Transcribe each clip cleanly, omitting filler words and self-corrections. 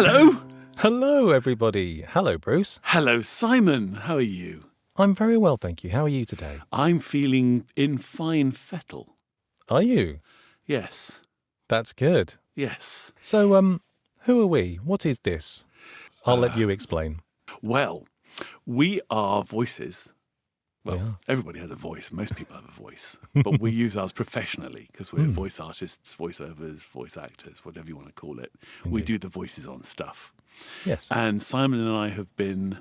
Hello. Hello, everybody. Hello, Bruce. Hello, Simon. How are you? I'm very well, thank you. How are you today? I'm feeling in fine fettle. Are you? Yes. That's good. Yes. So, who are we? What is this? I'll let you explain. Well, we are voices. Well, Yeah. everybody has a voice. Most people have a voice. But we use ours professionally because we're voice artists, voiceovers, voice actors, whatever you want to call it. We do the voices on stuff. Yes. And Simon and I have been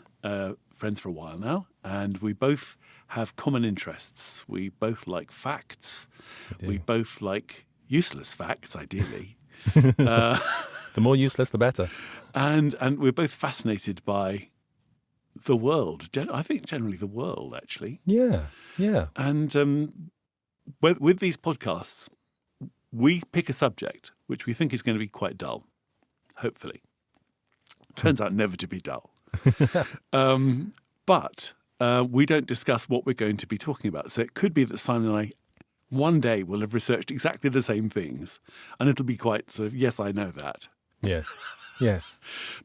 friends for a while now, and we both have common interests. We both like facts. We both like useless facts, ideally. The more useless, the better. And we're both fascinated by the world. I think generally the world, actually. Yeah. And with these podcasts, we pick a subject which we think is going to be quite dull, hopefully. Turns out never to be dull. But we don't discuss what we're going to be talking about. So it could be that Simon and I one day will have researched exactly the same things, and it'll be quite sort of, yes, I know that. Yes.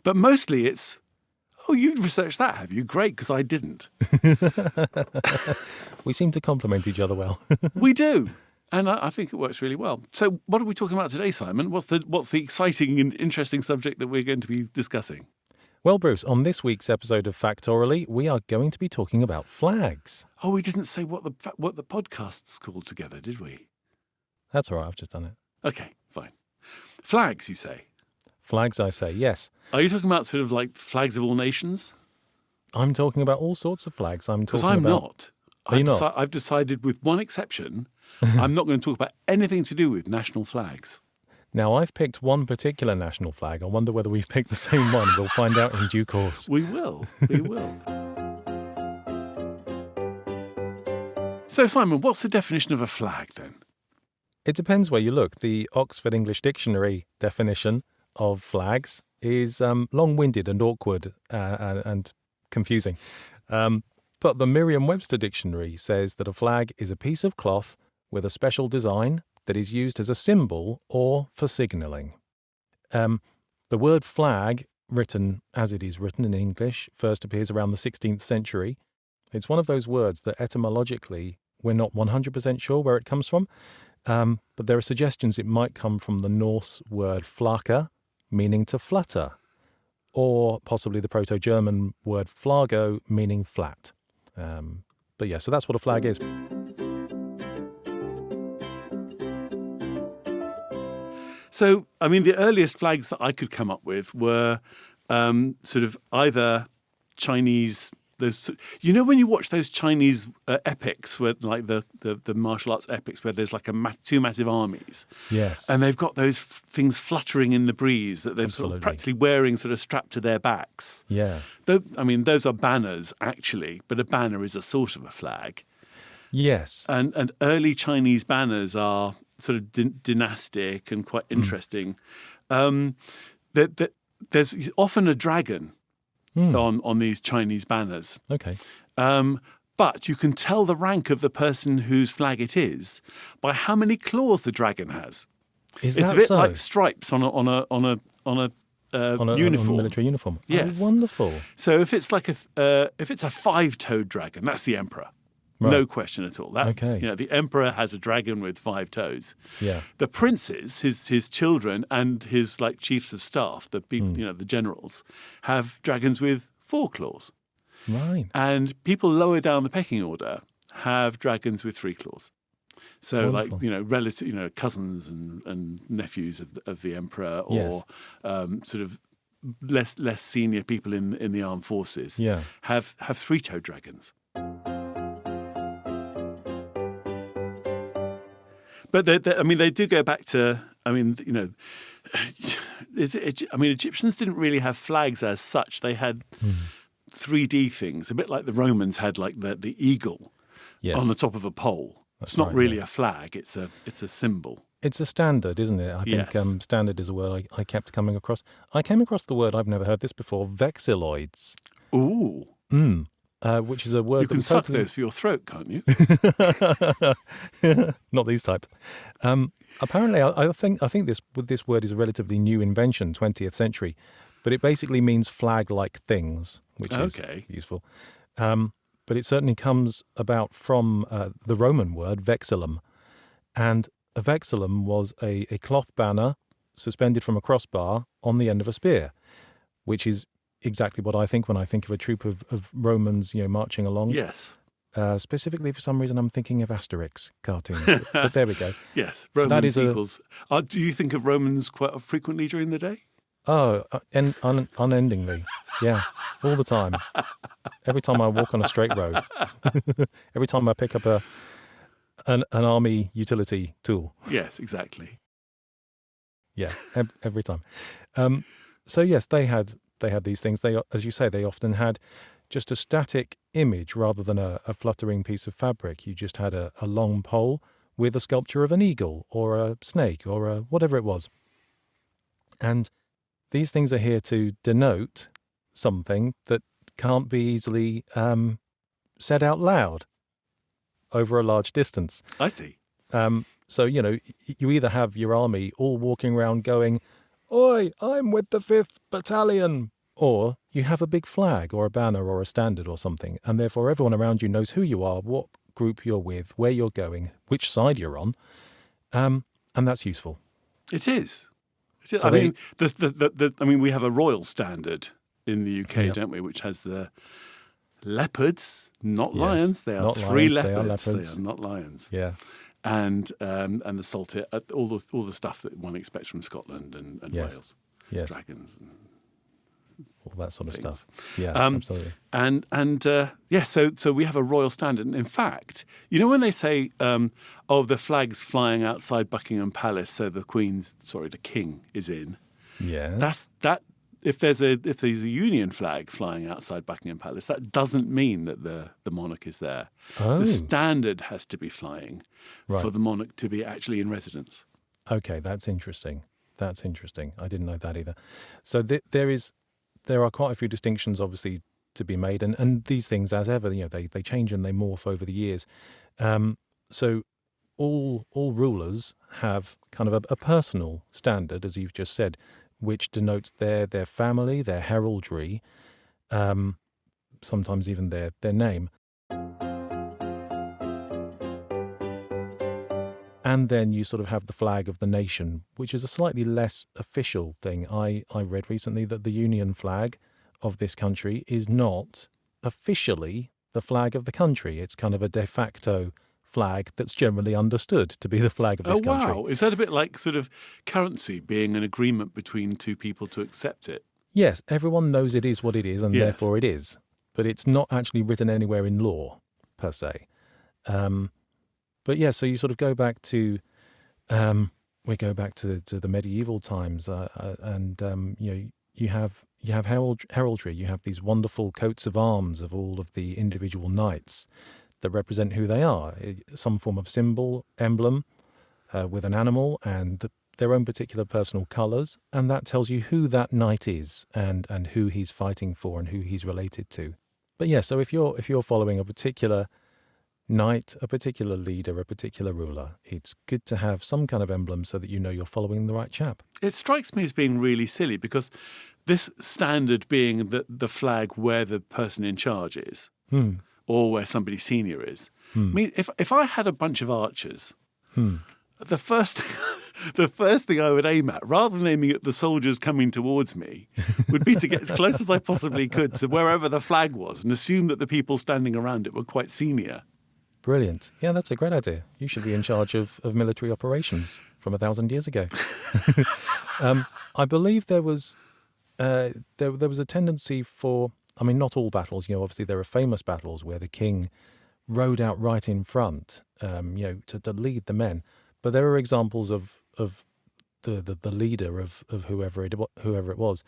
But mostly it's, oh, you've researched that, have you? Great, because I didn't. We seem to complement each other well. We do. And I think it works really well. So what are we talking about today, Simon? What's the exciting and interesting subject that we're going to be discussing? Well, Bruce, on this week's episode of Factoraly, we are going to be talking about flags. Oh, we didn't say what the podcast's called together, did we? That's all right, I've just done it. Okay, fine. Flags, you say? Flags, I say, yes. Are you talking about sort of like flags of all nations? I'm talking about all sorts of flags. Because I'm not. Are you not? I've decided, with one exception, I'm not going to talk about anything to do with national flags. Now, I've picked one particular national flag. I wonder whether we've picked the same one. We'll find out in due course. We will. So, Simon, what's the definition of a flag, then? It depends where you look. The Oxford English Dictionary definition of flags is long-winded and awkward and confusing. But the Merriam-Webster Dictionary says that a flag is a piece of cloth with a special design that is used as a symbol or for signalling. The word flag, written as it is written in English, first appears around the 16th century. It's one of those words that etymologically we're not 100% sure where it comes from, but there are suggestions it might come from the Norse word flaka, meaning to flutter, or possibly the Proto-German word flago, meaning flat. But yeah, so that's what a flag is. So, I mean, the earliest flags that I could come up with were sort of either Chinese. You know, when you watch those Chinese epics, where like the martial arts epics, where there's like two massive armies, Yes, and they've got those things fluttering in the breeze that they're sort of practically wearing, sort of strapped to their backs. yeah, I mean, those are banners actually, but a banner is a sort of a flag. yes, And early Chinese banners are sort of dynastic and quite interesting. There's often a dragon on these Chinese banners. okay, But you can tell the rank of the person whose flag it is by how many claws the dragon has. Is It's that a bit so? like stripes on a uniform. On a military uniform. Yes. Oh, wonderful. So if it's like if it's a five-toed dragon, that's the emperor. Right. No question at all. Okay. You know, the emperor has a dragon with 5 toes. Yeah. The princes, his children, and his like chiefs of staff, the people, the generals, have dragons with 4 claws. Right. And people lower down the pecking order have dragons with 3 claws. So, Wonderful. like cousins and nephews of the emperor, or Yes. sort of less senior people in the armed forces, Yeah. have 3-toed dragons. But they do go back to. Egyptians didn't really have flags as such. They had 3D things, a bit like the Romans had, like the eagle on the top of a pole. It's not really a flag; it's a symbol. It's a standard, isn't it? I think Yes. Standard is a word I kept coming across. I came across the word, I've never heard this before, vexilloids. Ooh, Which is a word you can that's suck totally... those for your throat, can't you? Not these type. Apparently, I think this word is a relatively new invention, 20th century. But it basically means flag-like things, which is useful. But it certainly comes about from the Roman word vexillum. And a vexillum was a cloth banner suspended from a crossbar on the end of a spear, which is exactly what I think when I think of a troop of Romans, marching along. Yes. Specifically, for some reason, I'm thinking of Asterix cartoons. But there we go. Yes, Romans equals. Do you think of Romans quite frequently during the day? Oh, unendingly. Yeah, all the time. Every time I walk on a straight road. Every time I pick up an army utility tool. Yes, exactly. Yeah, every time. So yes, they had these things. They, as you say, they often had just a static image rather than a fluttering piece of fabric. You just had a long pole with a sculpture of an eagle or a snake or whatever it was. And these things are here to denote something that can't be easily said out loud over a large distance. I see. So, you either have your army all walking around going, "Oi, I'm with the 5th Battalion," or you have a big flag or a banner or a standard or something, and therefore everyone around you knows who you are, what group you're with, where you're going, which side you're on, and that's useful. It is. So we have a royal standard in the UK, don't we, which has the leopards, not lions. They are not three lions, leopards. they are leopards. They are not lions. Yeah. And the saltire, all the stuff that one expects from Scotland and Wales. Yes. Dragons and all that sort of things. stuff. Yeah, absolutely. So we have a royal standard. And in fact, when they say, the flag's flying outside Buckingham Palace, so the King is in. Yeah. If there's a Union flag flying outside Buckingham Palace, that doesn't mean that the monarch is there. Oh. The standard has to be flying Right. for the monarch to be actually in residence. Okay, that's interesting. I didn't know that either. So there are quite a few distinctions, obviously, to be made, and these things, as ever, they change and they morph over the years. So all rulers have kind of a personal standard, as you've just said, which denotes their family, their heraldry, sometimes even their name. And then you sort of have the flag of the nation, which is a slightly less official thing. I read recently that the Union flag of this country is not officially the flag of the country. It's kind of a de facto flag that's generally understood to be the flag of this country. Oh, wow. Is that a bit like sort of currency being an agreement between two people to accept it? Yes, everyone knows it is what it is, and therefore it is. But it's not actually written anywhere in law, per se. But yeah, so you sort of go back to, we go back to the medieval times, and you have heraldry. You have these wonderful coats of arms of all of the individual knights that represent who they are. Some form of symbol, emblem, with an animal and their own particular personal colours, and that tells you who that knight is and who he's fighting for and who he's related to. But yeah, so if you're following a particular knight, a particular leader, a particular ruler, it's good to have some kind of emblem so that you know you're following the right chap. It strikes me as being really silly because this standard being the flag where the person in charge is or where somebody senior is. I mean, if I had a bunch of archers, the first thing I would aim at, rather than aiming at the soldiers coming towards me, would be to get as close as I possibly could to wherever the flag was and assume that the people standing around it were quite senior. Brilliant. Yeah, that's a great idea. You should be in charge of military operations from 1,000 years ago. I believe there was a tendency for, I mean, not all battles, obviously there are famous battles where the king rode out right in front, to lead the men. But there are examples of the leader of whoever it was,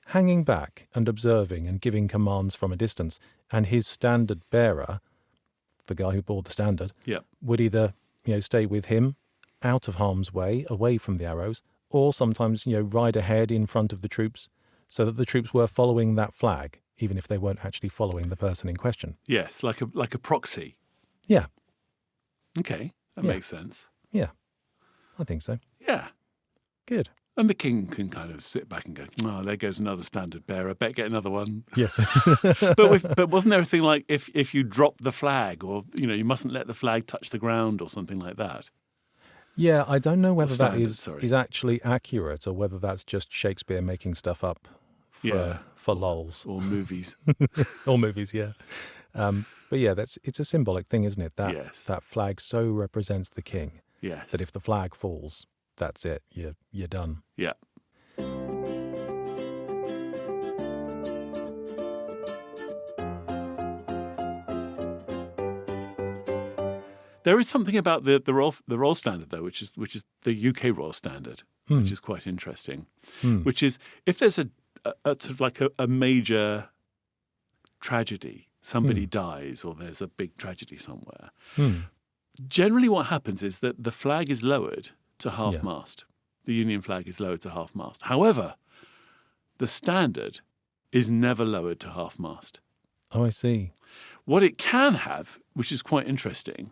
hanging back and observing and giving commands from a distance, and his standard bearer, the guy who bore the standard, would either stay with him out of harm's way, away from the arrows, or sometimes ride ahead in front of the troops so that the troops were following that flag, even if they weren't actually following the person in question. Yes, like a proxy. Yeah. Okay, that makes sense. Yeah, I think so. Yeah. Good. And the king can kind of sit back and go, "Oh, there goes another standard bearer. Bet get another one." Yes. But wasn't there a thing like if you drop the flag, or you mustn't let the flag touch the ground, or something like that? Yeah, I don't know whether that standard, is sorry. is actually accurate or whether that's just Shakespeare making stuff up for lols Or movies. or movies. Yeah, but yeah, it's a symbolic thing, isn't it? That Yes. that flag so represents the king Yes. that if the flag falls, that's it. You're done. Yeah. There is something about the royal standard, though, which is the UK royal standard, which is quite interesting. Which is, if there's a sort of like a major tragedy, somebody dies, or there's a big tragedy somewhere. Generally, what happens is that the flag is lowered to half mast. The Union flag is lowered to half mast. However, the standard is never lowered to half mast. Oh, I see. What it can have, which is quite interesting,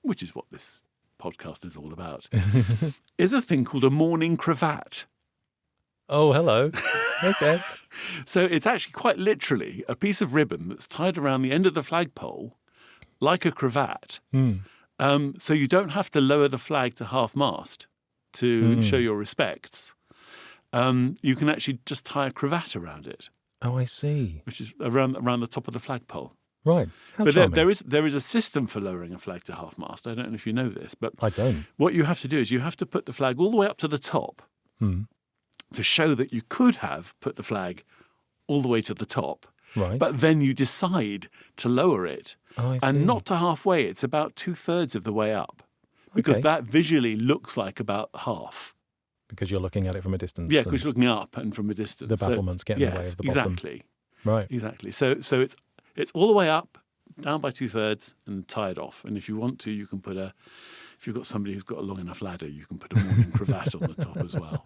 which is what this podcast is all about, is a thing called a mourning cravat. Oh, hello. Okay. So it's actually quite literally a piece of ribbon that's tied around the end of the flagpole like a cravat. So you don't have to lower the flag to half mast to show your respects. You can actually just tie a cravat around it, Oh, I see. which is around the top of the flagpole. Right. How But charming. there is a system for lowering a flag to half mast. I don't know if you know this, but I don't. what you have to do is you have to put the flag all the way up to the top to show that you could have put the flag all the way to the top. Right. But then you decide to lower it, Oh, I see. and not to halfway. It's about 2/3 of the way up, because Okay. that visually looks like about half. Because you're looking at it from a distance. Yeah, and because you're looking up and from a distance. the battlements get in the way of the bottom. Exactly. Right. Exactly. So it's all the way up, down by 2/3, and tied off. And if you want to, you can put if you've got somebody who's got a long enough ladder, you can put a mourning cravat on the top as well.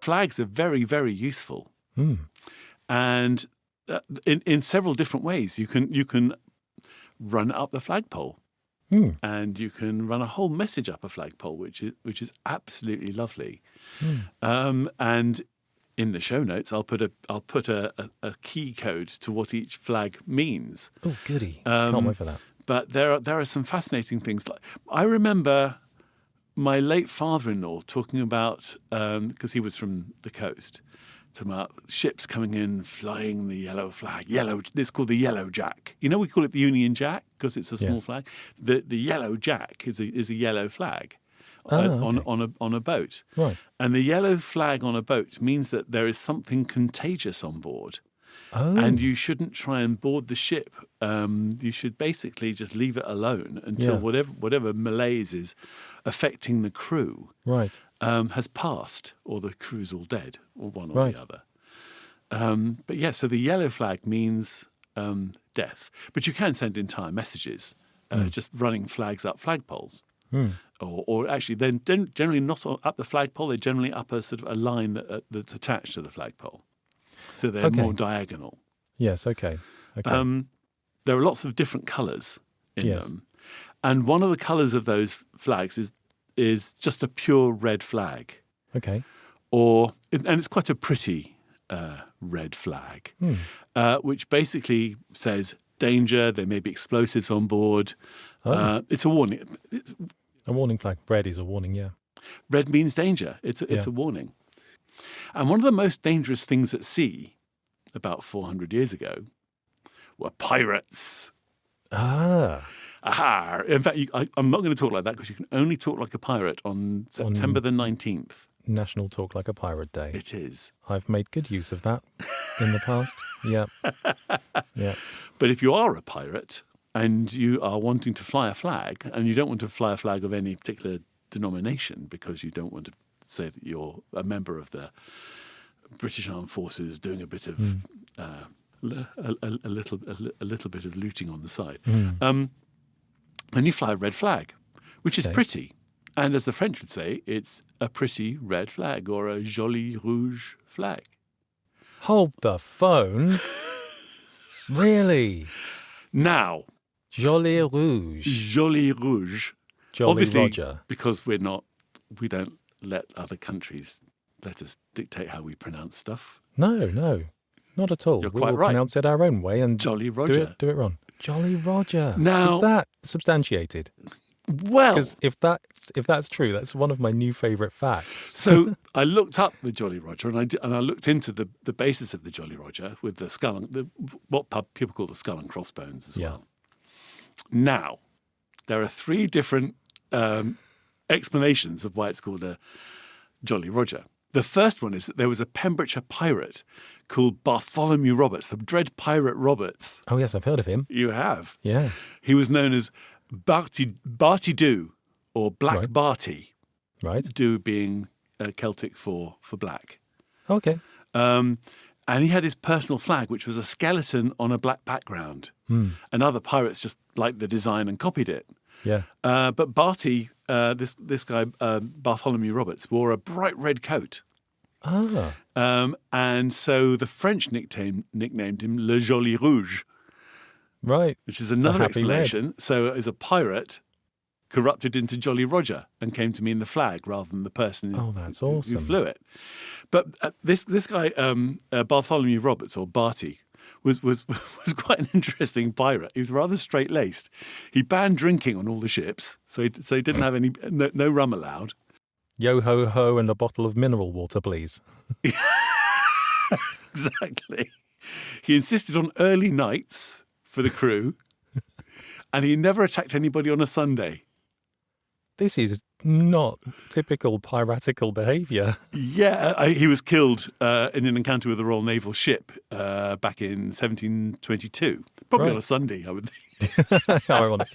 Flags are very, very useful, and in several different ways. You can run it up the flagpole, and you can run a whole message up a flagpole, which is absolutely lovely. And in the show notes, I'll put a key code to what each flag means. Oh, goody. Can't wait for that. But there are some fascinating things. Like, I remember my late father-in-law talking about, because he was from the coast, talking about ships coming in, flying the yellow flag. It's called the Yellow Jack. You know, we call it the Union Jack because it's a small Yes. flag. The Yellow Jack is a yellow flag okay. on a boat. Right. And the yellow flag on a boat means that there is something contagious on board. Oh. And you shouldn't try and board the ship. You should basically just leave it alone until Yeah. whatever malaise is affecting the crew Right. has passed, or the crew's all dead, or one or Right. the other. But yeah, so the yellow flag means death. But you can send entire messages just running flags up flagpoles. Or actually, then generally not up the flagpole, they're generally up a sort of a line that's attached to the flagpole. So they're Okay. more diagonal. Yes. Okay. Okay. There are lots of different colours in Yes. them. And one of the colours of those flags is just a pure red flag. Okay. And it's quite a pretty red flag, which basically says danger, there may be explosives on board. It's a warning. A warning flag. Red is a warning. Yeah. Red means danger. It's a warning. And one of the most dangerous things at sea, about 400 years ago, were pirates. Ah. Aha! In fact, I'm not going to talk like that because you can only talk like a pirate on September the 19th. National Talk Like a Pirate Day. It is. I've made good use of that in the past. Yeah. Yeah. But if you are a pirate and you are wanting to fly a flag, and you don't want to fly a flag of any particular denomination because you don't want to say that you're a member of the British Armed Forces doing a bit of a little bit of looting on the side, then you fly a red flag, which is pretty. And as the French would say, it's a pretty red flag, or a joli rouge flag. Hold the phone. Really? Now, Jolly Rouge. Jolly Rouge. Jolly Obviously, Roger. because we don't let other countries let us dictate how we pronounce stuff. No, not at all. You're We quite will right. pronounce it our own way and Jolly do Roger. it wrong. Jolly Roger. Now- is that substantiated? Well, Because if that's true, that's one of my new favourite facts. so I looked up the Jolly Roger, and I looked into the basis of the Jolly Roger with the skull, what people call the skull and crossbones as well. Now, there are 3 different explanations of why it's called a Jolly Roger. The first one is that there was a Pembrokeshire pirate called Bartholomew Roberts, the Dread Pirate Roberts. Oh yes, I've heard of him. You have. Yeah. He was known as Barty Doo, or Black Right. Barty. Right. Doo being Celtic for black. Okay. And he had his personal flag, which was a skeleton on a black background. And other pirates just liked the design and copied it. Yeah. But Barty, this guy, Bartholomew Roberts, wore a bright red coat. Ah. And so the French nicknamed him Le Joli Rouge, Right. which is another happy red. explanation. So as a pirate, corrupted into Jolly Roger and came to mean the flag rather than the person Oh, that's who awesome. flew it. But this guy, Bartholomew Roberts, or Barty, was quite an interesting pirate. He was rather straight-laced. He banned drinking on all the ships, so he didn't have no rum allowed. Yo ho ho and a bottle of mineral water, please. Exactly. He insisted on early nights for the crew, and he never attacked anybody on a Sunday. This is not typical piratical behaviour. Yeah, he was killed in an encounter with a Royal Naval ship back in 1722. Probably on Right. a Sunday, I would think. Ironic.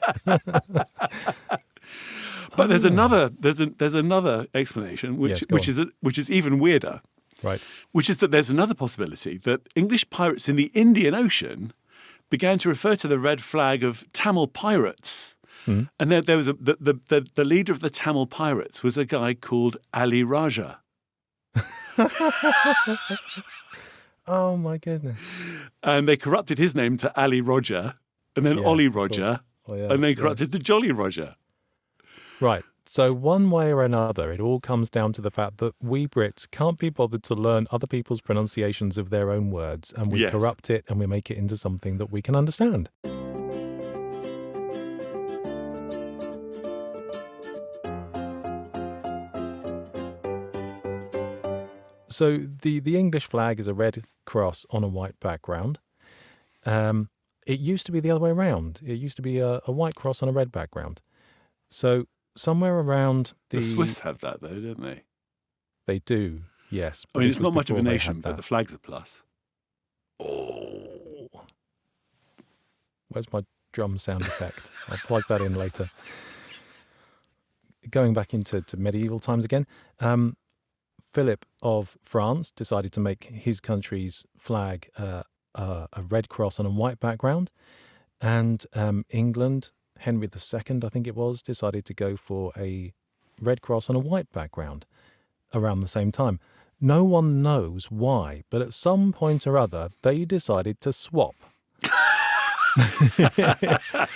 But there's another explanation, Yes, go which is even weirder, Right. which is that there's another possibility that English pirates in the Indian Ocean began to refer to the red flag of Tamil pirates. And there was the leader of the Tamil pirates was a guy called Ali Raja. Oh my goodness. And they corrupted his name to Ali Roger, and then Yeah, Ollie of Roger, Oh, yeah, and they yeah. corrupted to Jolly Roger. Right. So one way or another, it all comes down to the fact that we Brits can't be bothered to learn other people's pronunciations of their own words, and we Yes. corrupt it and we make it into something that we can understand. So the English flag is a red cross on a white background. It used to be the other way around. It used to be a white cross on a red background. So somewhere around The Swiss have that, though, don't they? They do, yes. I mean, this it's was not much of a before they nation, had but that. the flag's a plus. Oh. Where's my drum sound effect? I'll plug that in later. Going back into medieval times again, Philip of France decided to make his country's flag a red cross on a white background. And England, Henry II, I think it was, decided to go for a red cross on a white background around the same time. No one knows why, but at some point or other, they decided to swap.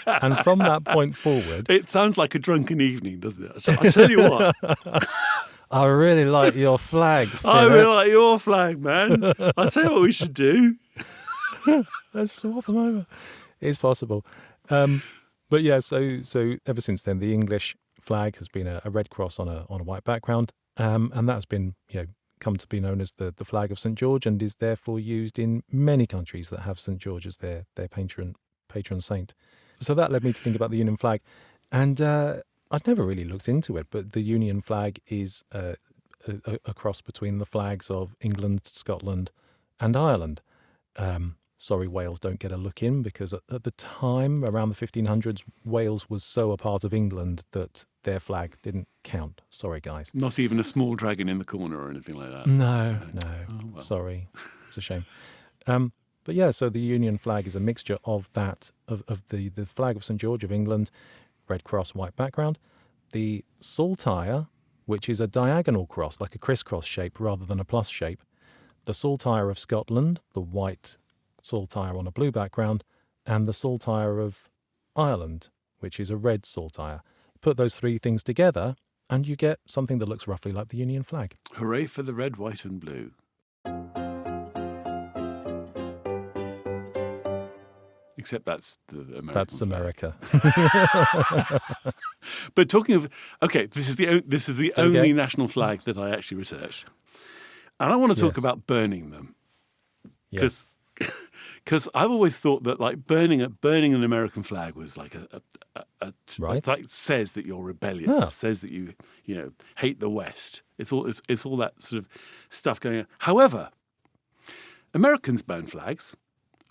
And from that point forward, It sounds like a drunken evening, doesn't it? So I'll tell you what, I really like your flag, I Philip. really like your flag, man. I'll tell you what we should do. Let's swap them over. It's possible. But yeah, so ever since then, the English flag has been a red cross on a white background, and that's been come to be known as the flag of St George, and is therefore used in many countries that have St George as their patron saint. So that led me to think about the Union flag, and I'd never really looked into it, but the Union flag is a cross between the flags of England, Scotland, and Ireland. Sorry, Wales don't get a look in, because at the time, around the 1500s, Wales was so a part of England that their flag didn't count. Sorry, guys. Not even a small dragon in the corner or anything like that. No. Oh, well. Sorry. It's a shame. But yeah, so the Union flag is a mixture of that, of the flag of St George of England, red cross, white background. The saltire, which is a diagonal cross, like a crisscross shape rather than a plus shape. The saltire of Scotland, the white saltire on a blue background, and the saltire of Ireland, which is a red saltire. Put those three things together, and you get something that looks roughly like the Union flag. Hooray for the red, white, and blue. Except that's the American That's flag. America. But talking of, okay, this is the only national flag that I actually researched, and I want to talk Yes. about burning them Yes. because I've always thought that like burning an American flag was like Right. like says that you're rebellious. Ah. It says that you hate the West. It's all that sort of stuff going on. However, Americans burn flags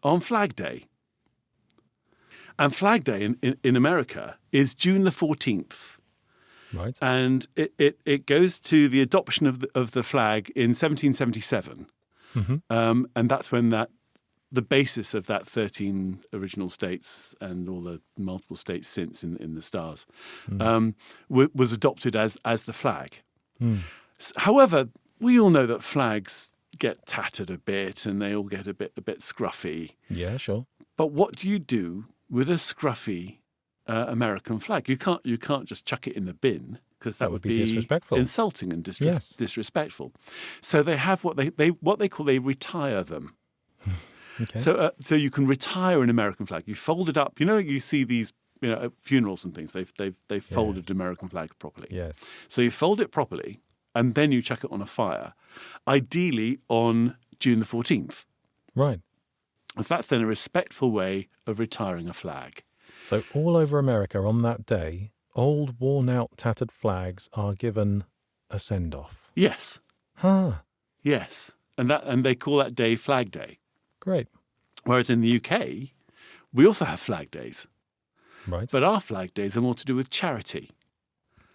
on Flag Day. And Flag Day in America is June the 14th. Right. And it goes to the adoption of the flag in 1777. Mm-hmm. And that's when the basis of that 13 original states and all the multiple states since in the stars was adopted as the flag. Mm. However, we all know that flags get tattered a bit and they all get a bit scruffy. Yeah, sure. But what do you do with a scruffy American flag? You can't just chuck it in the bin because that would be disrespectful. insulting and Yes. disrespectful. So they have what they retire them. Okay. So you can retire an American flag. You fold it up. You see these at funerals and things. They've folded Yes. American flag properly. Yes. So you fold it properly and then you chuck it on a fire, ideally on June the 14th. Right. So that's then a respectful way of retiring a flag. So all over America on that day, old, worn-out, tattered flags are given a send-off. Yes, Huh. yes. And they call that day Flag Day. Great. Whereas in the UK, we also have flag days. Right. But our flag days are more to do with charity.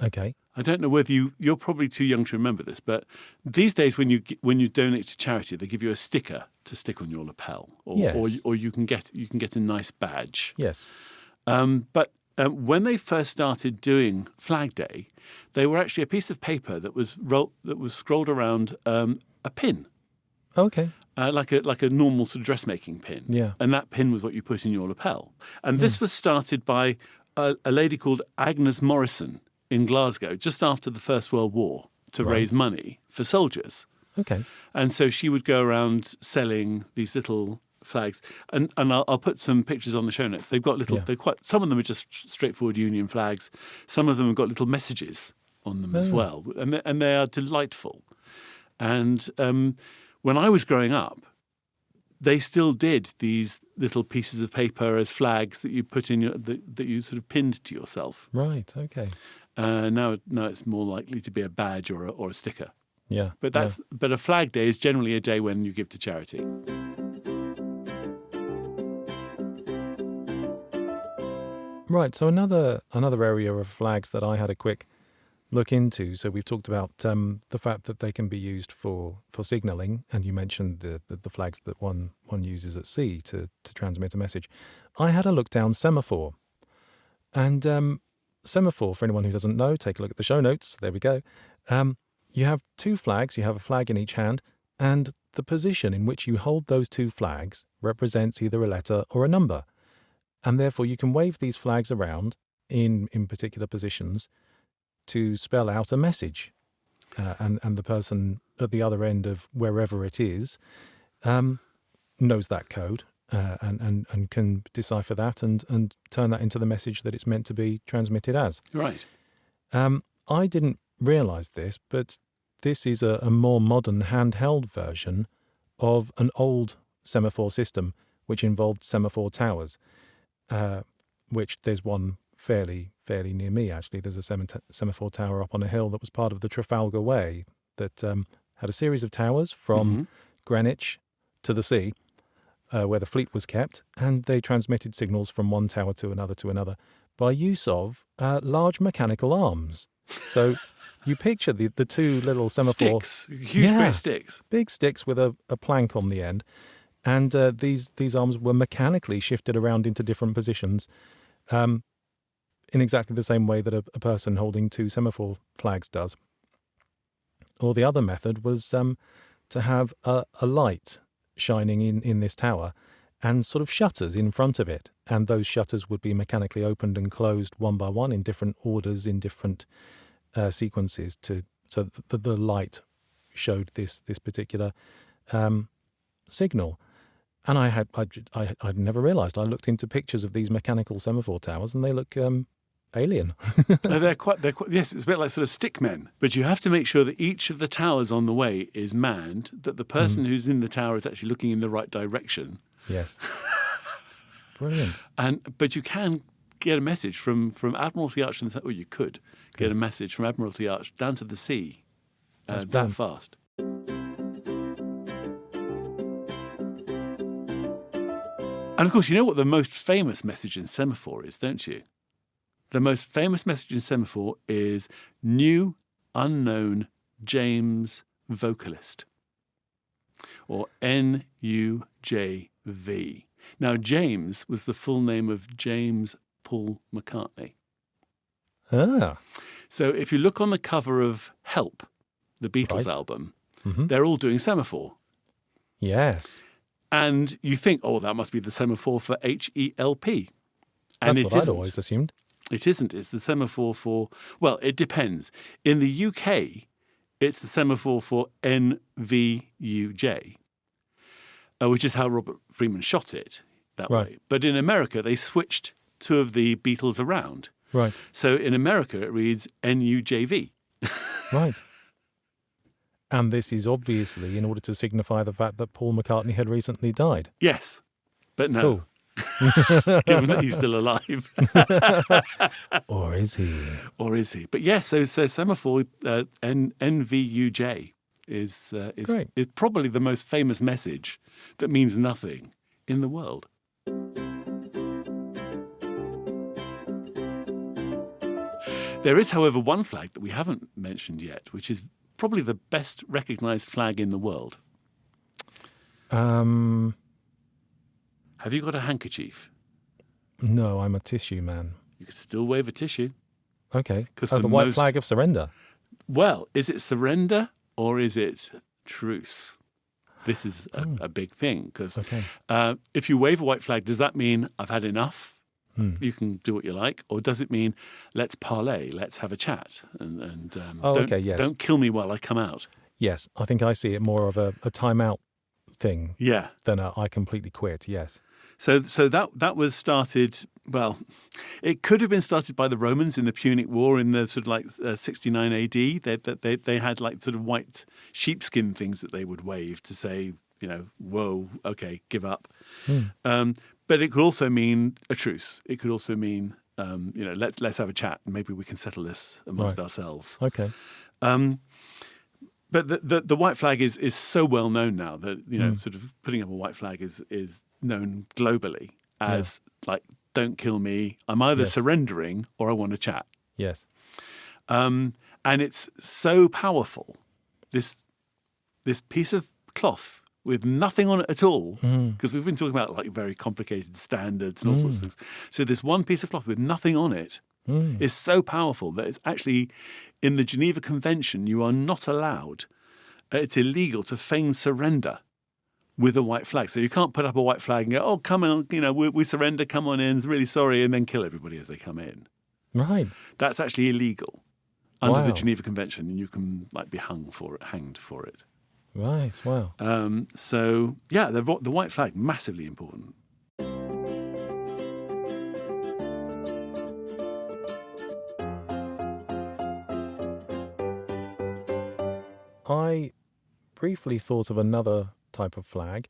Okay. I don't know whether you're probably too young to remember this, but these days when you donate to charity, they give you a sticker to stick on your lapel, or you can get a nice badge. Yes. But when they first started doing Flag Day, they were actually a piece of paper that was scrolled around a pin, Okay. like a normal sort of dressmaking pin. Yeah. And that pin was what you put in your lapel. And this was started by a lady called Agnes Morrison in Glasgow just after the First World War to raise money for soldiers. Okay. And so she would go around selling these little flags, and I'll put some pictures on the show notes. They've got little. Yeah. They're quite. Some of them are just straightforward Union flags. Some of them have got little messages on them as well, and they are delightful. And when I was growing up, they still did these little pieces of paper as flags that you put in that you sort of pinned to yourself. Right. Okay. Now it's more likely to be a badge or a sticker. Yeah. But a Flag Day is generally a day when you give to charity. Right. So another area of flags that I had a quick look into. So we've talked about the fact that they can be used for signalling, and you mentioned the flags that one uses at sea to transmit a message. I had a look down semaphore, and semaphore, for anyone who doesn't know, take a look at the show notes. There we go. You have two flags. You have a flag in each hand, and the position in which you hold those two flags represents either a letter or a number. And therefore, you can wave these flags around in particular positions to spell out a message. And the person at the other end of wherever it is knows that code and can decipher that and turn that into the message that it's meant to be transmitted as. Right. I didn't realise this, but this is a more modern handheld version of an old semaphore system which involved semaphore towers. Which there's one fairly near me, actually. There's a semaphore tower up on a hill that was part of the Trafalgar Way that had a series of towers from Greenwich to the sea where the fleet was kept, and they transmitted signals from one tower to another by use of large mechanical arms. So you picture the two little semaphore... Sticks. Huge great sticks. Big sticks with a plank on the end. And these arms were mechanically shifted around into different positions in exactly the same way that a person holding two semaphore flags does. Or the other method was to have a light shining in this tower and sort of shutters in front of it and those shutters would be mechanically opened and closed one by one in different orders, in different sequences, so that the light showed this particular signal. And I'd never realised. I looked into pictures of these mechanical semaphore towers, and they look alien. They're quite. Yes, it's a bit like sort of stick men. But you have to make sure that each of the towers on the way is manned, that the person who's in the tower is actually looking in the right direction. Yes. Brilliant. But you can get a message from Admiralty Arch, or you could get a message from Admiralty Arch down to the sea that fast. And of course, you know what the most famous message in semaphore is, don't you? The most famous message in semaphore is New Unknown James Vocalist, or NUJV. Now, James was the full name of James Paul McCartney. Ah. So if you look on the cover of Help, the Beatles album, they're all doing semaphore. Yes. And you think, oh, that must be the semaphore for HELP. And That's what I'd always assumed. It isn't. It's the semaphore for, well, it depends. In the UK, it's the semaphore for NVUJ, which is how Robert Freeman shot it that way. But in America, they switched two of the Beatles around. Right. So in America, it reads NUJV. Right. And this is obviously in order to signify the fact that Paul McCartney had recently died. Yes, but no. Cool. Given that he's still alive. Or is he? Or is he? But yes, so semaphore NVUJ is probably the most famous message that means nothing in the world. There is, however, one flag that we haven't mentioned yet, which is probably the best recognised flag in the world. Have you got a handkerchief? No, I'm a tissue man. You could still wave a tissue. Okay. The white flag of surrender. Well, is it surrender or is it truce? This is a big thing because if you wave a white flag, does that mean I've had enough? You can do what you like, or does it mean let's parley, let's have a chat, and don't kill me while I come out? Yes, I think I see it more of a time-out thing than I completely quit, yes. So that was started, well, it could have been started by the Romans in the Punic War in the sort of like 69 AD. They had like sort of white sheepskin things that they would wave to say, you know, whoa, okay, give up. But it could also mean a truce. It could also mean, let's have a chat and maybe we can settle this amongst ourselves. Okay. But the white flag is so well known now that, sort of putting up a white flag is known globally as like, don't kill me. I'm either surrendering or I want to chat. Yes. And it's so powerful, this piece of cloth with nothing on it at all, because we've been talking about like very complicated standards and all sorts of things. So this one piece of cloth with nothing on it is so powerful that it's actually, in the Geneva Convention, you are not allowed, it's illegal to feign surrender with a white flag. So you can't put up a white flag and go, oh, come on, we surrender, come on in, really sorry, and then kill everybody as they come in. Right. That's actually illegal under the Geneva Convention, and you can like be hanged for it. Right, wow. The white flag, massively important. I briefly thought of another type of flag,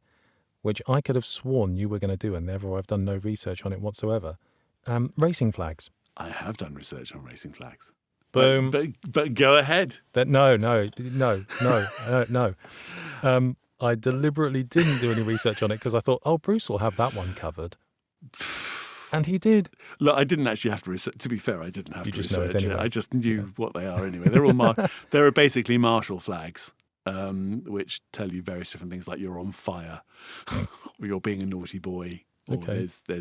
which I could have sworn you were going to do, and therefore I've done no research on it whatsoever. Racing flags. I have done research on racing flags. Boom. But go ahead. No. I deliberately didn't do any research on it because I thought, Bruce will have that one covered. And he did. Look, I didn't actually have to research. To be fair, I didn't have to research. Know it anyway. I just knew what they are anyway. They're all they're basically martial flags, which tell you various different things, like you're on fire, or you're being a naughty boy, or there's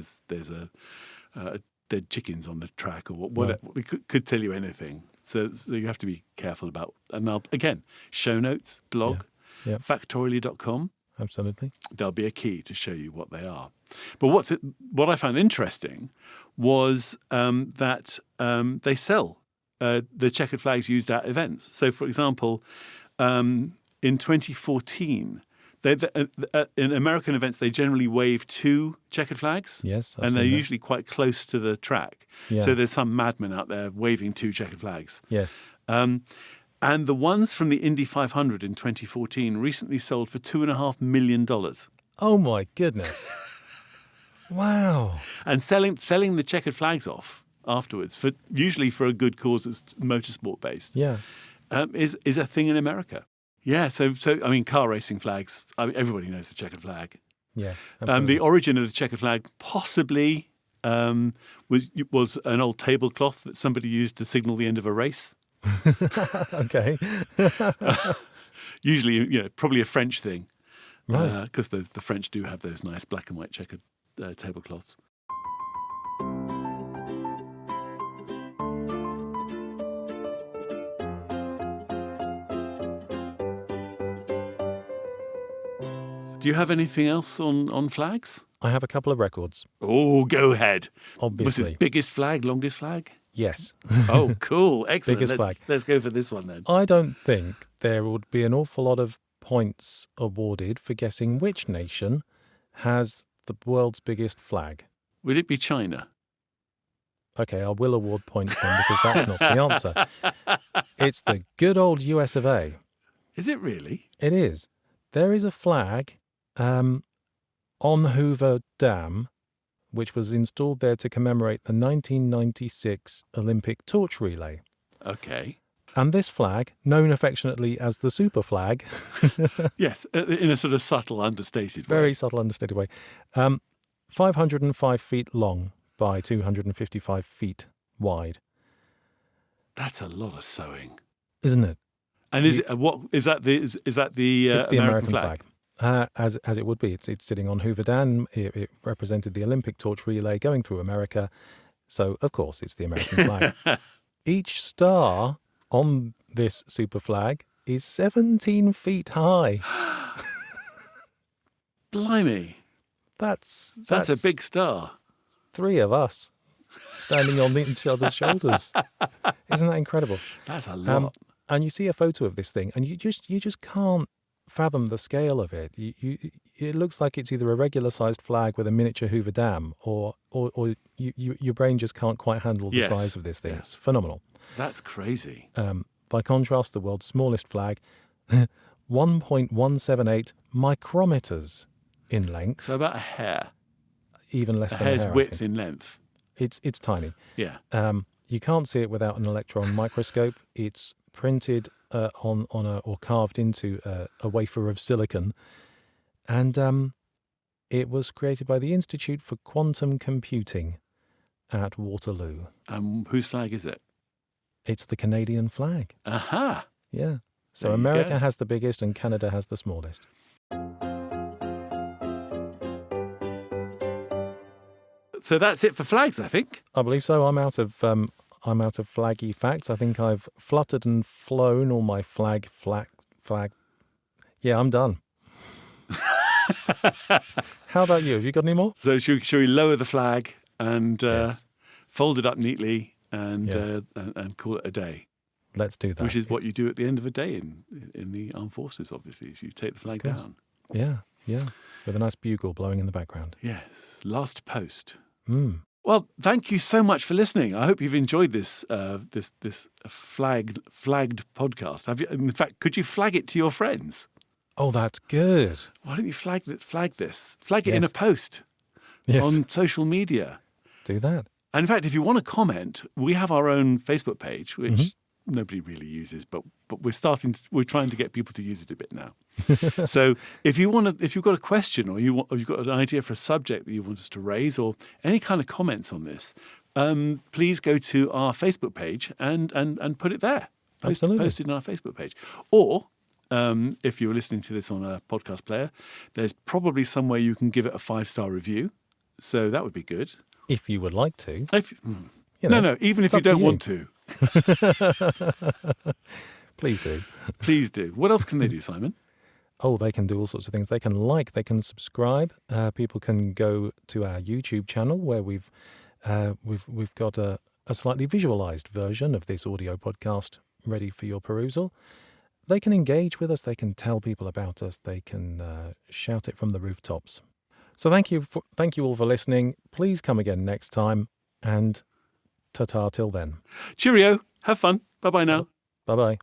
dead chickens on the track, or whatever. Right. We could tell you anything. So you have to be careful about. And now, again, show notes, blog, factoraly.com. absolutely. There'll be a key to show you what they are. But what I found interesting was that they sell the checkered flags used at events. So, for example, in 2014, in American events, they generally wave 2 checkered flags. Yes, I've and seen they're that. usually quite close to the track. Yeah. So there's some madman out there waving 2 checkered flags. Yes. And the ones from the Indy 500 in 2014 recently sold for $2.5 million. Oh my goodness. Wow. And selling the checkered flags off afterwards, usually for a good cause that's motorsport based, Yeah. is a thing in America. Yeah, so I mean, car racing flags. I mean, everybody knows the checkered flag. Yeah. Absolutely. The origin of the checkered flag possibly was an old tablecloth that somebody used to signal the end of a race. Okay. Usually, probably a French thing, Right. because the French do have those nice black and white checkered tablecloths. Do you have anything else on flags? I have a couple of records, Oh, go ahead. obviously. Was this biggest flag, longest flag? Yes. Oh, cool. Excellent. Biggest flag. Let's go for this one then. I don't think there would be an awful lot of points awarded for guessing which nation has the world's biggest flag. Would it be China? Okay, I will award points then because that's not the answer. It's the good old US of A. Is it really? It is. There is a flag on Hoover Dam, which was installed there to commemorate the 1996 Olympic torch relay. Okay. And this flag, known affectionately as the super flag, Yes, in a sort of subtle, understated way. very subtle, understated way, 505 feet long by 255 feet wide. That's a lot of sewing. Isn't it? And is that the It's the American flag? As it would be. It's sitting on Hoover Dam. It represented the Olympic torch relay going through America. So, of course, it's the American flag. Each star on this super flag is 17 feet high. Blimey. That's That's a big star. 3 of us standing on each other's shoulders. Isn't that incredible? That's a lot. And you see a photo of this thing, and you just can't fathom the scale of it. It looks like it's either a regular-sized flag with a miniature Hoover Dam, or your brain just can't quite handle the Yes. size of this thing. Yeah. It's phenomenal. That's crazy. By contrast, the world's smallest flag, 1.178 micrometers in length, So about a hair. even less A than a hair's hair, I width think. in length. It's tiny. Yeah. You can't see it without an electron microscope. It's printed or carved into a wafer of silicon, and it was created by the Institute for Quantum Computing at Waterloo. Whose flag is it? It's the Canadian flag. Aha. Yeah. So There you America go. has the biggest and Canada has the smallest. So that's it for flags, I think. I believe so. I'm out of flaggy facts. I think I've fluttered and flown all my flag. Yeah, I'm done. How about you? Have you got any more? So shall we lower the flag and Yes. fold it up neatly and Yes. and call it a day? Let's do that. Which is what you do at the end of a day in the armed forces, obviously, is you take the flag course. down. Yeah. With a nice bugle blowing in the background. Yes, last post. Mm. Well, thank you so much for listening. I hope you've enjoyed this this flagged podcast. Have you? In fact, could you flag it to your friends? Oh, that's good. Why don't you flag this? Flag it in a Yes. post Yes. on social media. Do that. And in fact, if you want to comment, we have our own Facebook page, which Mm-hmm. nobody really uses, but we're trying to get people to use it a bit now. So if you've got a question or you've got an idea for a subject that you want us to raise or any kind of comments on this, please go to our Facebook page and put it there. Absolutely. Post it on our Facebook page. Or if you're listening to this on a podcast player, there's probably somewhere you can give it a 5-star review. So that would be good. If you would like to. You No, know, even if it's you up to don't you. want to. Please do. Please do. What else can they do, Simon? they can do all sorts of things. They can like, they can subscribe. People can go to our YouTube channel where we've got a slightly visualized version of this audio podcast ready for your perusal. They can engage with us. They can tell people about us. They can shout it from the rooftops. So thank you all for listening. Please come again next time, and ta-ta till then. Cheerio. Have fun. Bye-bye now. Bye-bye.